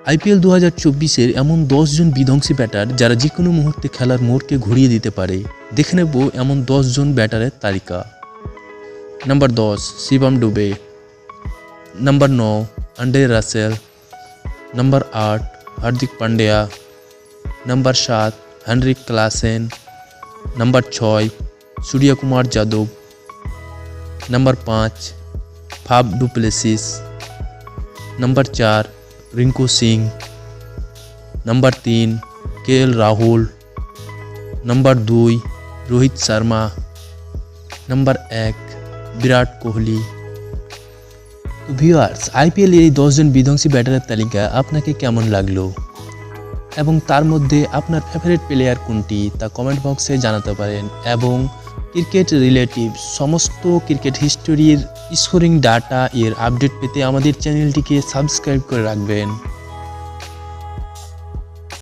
IPL 2024-এর এমন 10 জন বিধ্বংসী batter যারা যে কোনো মুহূর্তে খেলার মোড়কে ঘুরিয়ে দিতে পারে। দেখে নেব এমন 10 জন ব্যাটারের তালিকা। Number 10 Shivam Dube. Number 9 Andre Russell. Number 8 Hardik Pandya. Number 7 Heinrich Klaasen. Number 6 Surya Kumar Yadav. Number 5 Faf du Plessis. Number 4 Rinku Singh. Number 3 KL Rahul. Number 2 Rohit Sharma. Number 1 Virat Kohli. তো ভিউয়ার্স, আইপিএল এর এই 10 জন বিধ্বংসী ব্যাটারের তালিকা আপনাকে কেমন লাগলো এবং তার মধ্যে আপনার ফেভারিট প্লেয়ার কোনটি তা কমেন্ট বক্সে জানাতে পারেন এবং ক্রিকেট রিলেটিভ সমস্ত ক্রিকেট হিস্টোরির স্কোরিং ডাটা এর আপডেট পেতে আমাদের চ্যানেলটিকে সাবস্ক্রাইব করে রাখবেন।